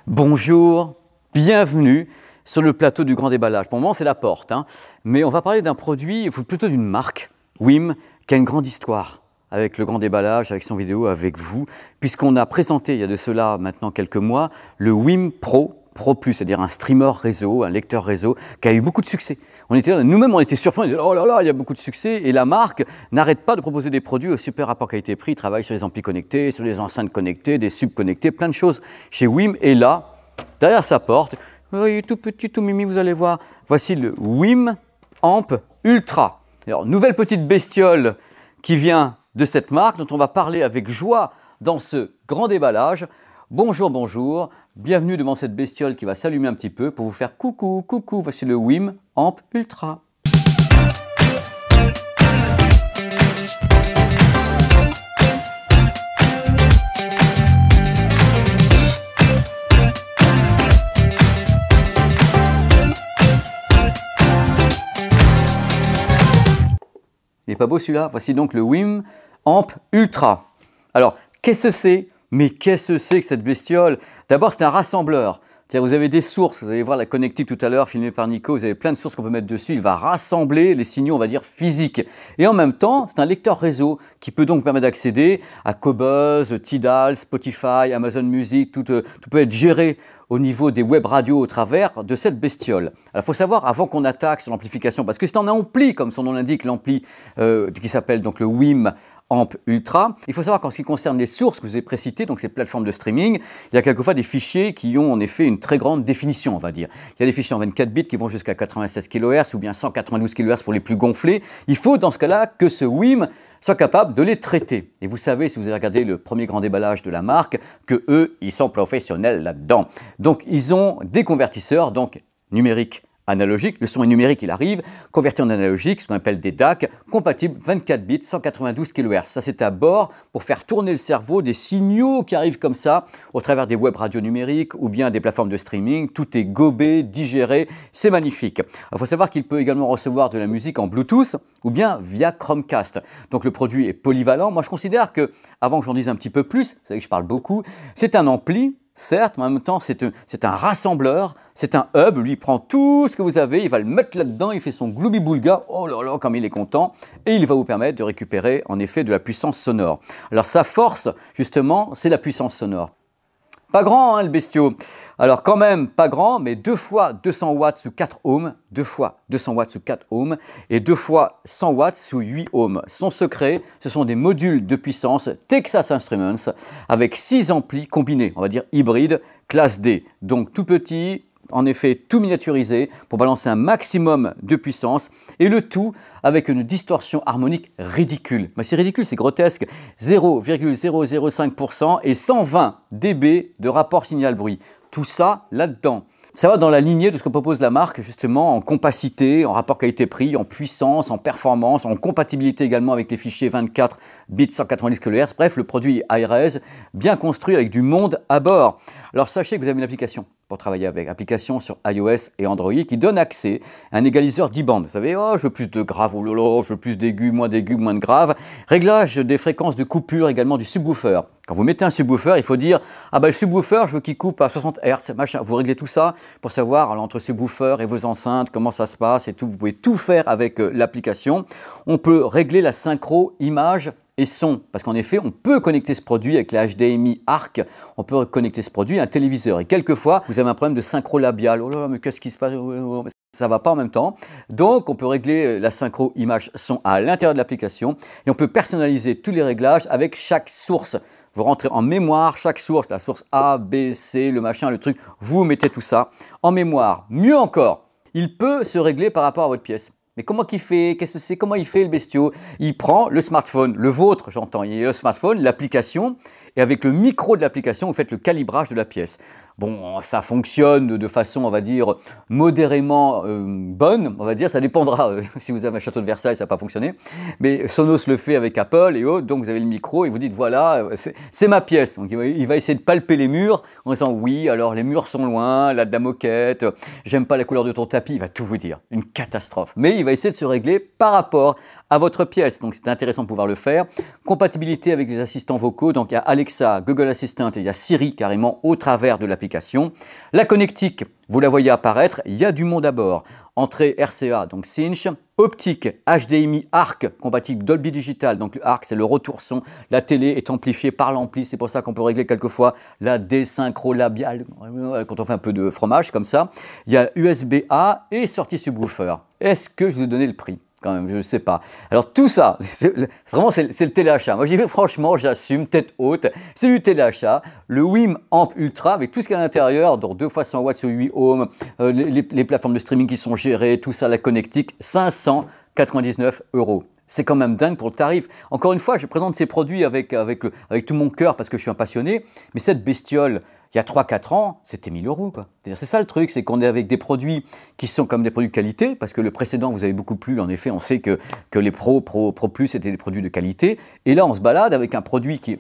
Bonjour, bienvenue sur le plateau du grand déballage. Pour le moment, c'est la porte, mais on va parler d'un produit, ou plutôt d'une marque, WIM, qui a une grande histoire avec le grand déballage, avec son vidéo, avec vous, puisqu'on a présenté il y a de cela maintenant quelques mois le WIM Pro Plus, c'est-à-dire un streamer réseau, un lecteur réseau, qui a eu beaucoup de succès. Nous-mêmes, on était surpris, on disait « Oh là là, il y a beaucoup de succès !» Et la marque n'arrête pas de proposer des produits au super rapport qualité-prix. Ils travaillent sur les amplis connectés, sur les enceintes connectées, des subs connectés, plein de choses chez WIM. Et là, derrière sa porte, il est tout petit, tout mimi, vous allez voir. Voici le WIM Amp Ultra. Alors, nouvelle petite bestiole qui vient de cette marque, dont on va parler avec joie dans ce grand déballage. Bonjour, bonjour, bienvenue devant cette bestiole qui va s'allumer un petit peu pour vous faire coucou, coucou. Voici le WIM Amp Ultra. Il n'est pas beau celui-là? Voici donc le WIM Amp Ultra. Alors, qu'est-ce que c'est? Mais qu'est-ce que c'est que cette bestiole? D'abord, c'est un rassembleur. C'est-à-dire, vous avez des sources, vous allez voir la connectique tout à l'heure, filmée par Nico, vous avez plein de sources qu'on peut mettre dessus. Il va rassembler les signaux, on va dire, physiques. Et en même temps, c'est un lecteur réseau qui peut donc permettre d'accéder à Qobuz, Tidal, Spotify, Amazon Music, tout peut être géré au niveau des web radios au travers de cette bestiole. Alors, il faut savoir, avant qu'on attaque sur l'amplification, parce que c'est un ampli, comme son nom l'indique, l'ampli qui s'appelle donc le WIM Amp Ultra. Il faut savoir qu'en ce qui concerne les sources que je vous ai précitées, donc ces plateformes de streaming, il y a quelquefois des fichiers qui ont en effet une très grande définition, on va dire. Il y a des fichiers en 24 bits qui vont jusqu'à 96 kHz ou bien 192 kHz pour les plus gonflés. Il faut dans ce cas-là que ce WIM soit capable de les traiter. Et vous savez, si vous avez regardé le premier grand déballage de la marque, que eux, ils sont professionnels là-dedans. Donc, ils ont des convertisseurs, donc numériques, analogique, le son est numérique, il arrive, converti en analogique, ce qu'on appelle des DAC, compatible 24 bits, 192 kHz. Ça, c'est à bord pour faire tourner le cerveau des signaux qui arrivent comme ça au travers des web radios numériques ou bien des plateformes de streaming. Tout est gobé, digéré, c'est magnifique. Il faut savoir qu'il peut également recevoir de la musique en Bluetooth ou bien via Chromecast. Donc le produit est polyvalent. Moi, je considère que, avant que j'en dise un petit peu plus, vous savez que je parle beaucoup, c'est un ampli. Certes, mais en même temps, c'est un rassembleur, c'est un hub. Lui, il prend tout ce que vous avez, il va le mettre là-dedans, il fait son gloubi-boulga, oh là là, comme il est content, et il va vous permettre de récupérer, en effet, de la puissance sonore. Alors, sa force, justement, c'est la puissance sonore. Pas grand, le bestiau. Alors, quand même, pas grand, mais 2 fois 200 watts sous 4 ohms, 2 fois 200 watts sous 4 ohms, et 2 fois 100 watts sous 8 ohms. Son secret, ce sont des modules de puissance Texas Instruments avec 6 amplis combinés, on va dire hybrides, classe D. Donc, tout petit, en effet tout miniaturisé pour balancer un maximum de puissance et le tout avec une distorsion harmonique ridicule. Mais c'est ridicule, c'est grotesque. 0,005% et 120 dB de rapport signal-bruit. Tout ça là-dedans. Ça va dans la lignée de ce que propose la marque justement en compacité, en rapport qualité-prix, en puissance, en performance, en compatibilité également avec les fichiers 24 bits 190 kHz. Bref, le produit iRes bien construit avec du monde à bord. Alors sachez que vous avez une application pour travailler avec, application sur iOS et Android qui donne accès à un égaliseur 10 bandes. Vous savez, oh, je veux plus de grave, oh lolo, je veux plus d'aigus, moins de grave. Réglage des fréquences de coupure également du subwoofer. Quand vous mettez un subwoofer, il faut dire, ah ben le subwoofer, je veux qu'il coupe à 60 Hz, machin. Vous réglez tout ça pour savoir alors, entre subwoofer et vos enceintes, comment ça se passe et tout. Vous pouvez tout faire avec l'application. On peut régler la synchro image et son, parce qu'en effet, on peut connecter ce produit avec la HDMI ARC, on peut connecter ce produit à un téléviseur. Et quelquefois, vous avez un problème de synchro labial. Oh là là, mais qu'est-ce qui se passe? Ça ne va pas en même temps. Donc, on peut régler la synchro image-son à l'intérieur de l'application et on peut personnaliser tous les réglages avec chaque source. Vous rentrez en mémoire chaque source, la source A, B, C, le machin, le truc, vous mettez tout ça en mémoire. Mieux encore, il peut se régler par rapport à votre pièce. Mais comment qu'il fait? Qu'est-ce que c'est? Comment il fait le bestiau? Il prend le smartphone, le vôtre j'entends, il y a le smartphone, l'application, et avec le micro de l'application, vous faites le calibrage de la pièce. Bon, ça fonctionne de façon, on va dire, modérément bonne, on va dire, ça dépendra. Si vous avez un château de Versailles, ça va pas fonctionner. Mais Sonos le fait avec Apple et autres, donc vous avez le micro et vous dites, voilà, c'est ma pièce. Donc il va essayer de palper les murs en disant, oui, alors les murs sont loin, là de la moquette, j'aime pas la couleur de ton tapis, il va tout vous dire, une catastrophe. Mais il va essayer de se régler par rapport à votre pièce, donc c'est intéressant de pouvoir le faire. Compatibilité avec les assistants vocaux, donc à Alexa, Google Assistant et il y a Siri carrément au travers de l'application. La connectique, vous la voyez apparaître, il y a du monde à bord. Entrée RCA, donc Cinch, optique HDMI ARC, compatible Dolby Digital, donc le ARC c'est le retour son, la télé est amplifiée par l'ampli, c'est pour ça qu'on peut régler quelquefois la désynchro labiale quand on fait un peu de fromage comme ça. Il y a USB-A et sortie subwoofer. Est-ce que je vous ai donné le prix ? Quand même, je ne sais pas. Alors tout ça, vraiment c'est le téléachat. Moi j'y vais franchement, j'assume, tête haute, c'est du téléachat. Le Wim Amp Ultra avec tout ce qu'il y a à l'intérieur, donc 2 fois 100 watts sur 8 ohms, les plateformes de streaming qui sont gérées, tout ça, la connectique, 599 €. C'est quand même dingue pour le tarif. Encore une fois, je présente ces produits avec tout mon cœur parce que je suis un passionné, mais cette bestiole, il y a 3-4 ans, c'était 1000 €, quoi. C'est ça le truc, c'est qu'on est avec des produits qui sont comme des produits de qualité, parce que le précédent vous avez beaucoup plu, en effet, on sait que les Pro Plus c'était des produits de qualité, et là on se balade avec un produit qui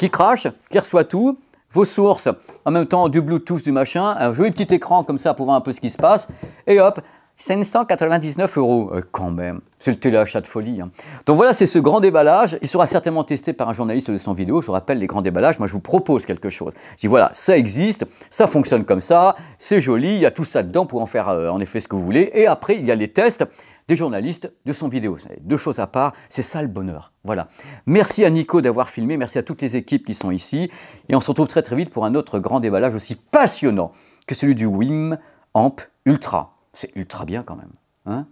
crache, qui reçoit tout, vos sources, en même temps du Bluetooth, du machin, un joli petit écran comme ça pour voir un peu ce qui se passe, et hop, 599 €, quand même. C'est le téléachat de folie. Hein. Donc voilà, c'est ce grand déballage. Il sera certainement testé par un journaliste de son vidéo. Je vous rappelle les grands déballages. Moi, je vous propose quelque chose. Je dis voilà, ça existe, ça fonctionne comme ça, c'est joli, il y a tout ça dedans pour en faire en effet ce que vous voulez. Et après, il y a les tests des journalistes de son vidéo. Deux choses à part, c'est ça le bonheur. Voilà. Merci à Nico d'avoir filmé, merci à toutes les équipes qui sont ici. Et on se retrouve très très vite pour un autre grand déballage aussi passionnant que celui du Wim Amp Ultra. C'est ultra bien quand même. Hein ?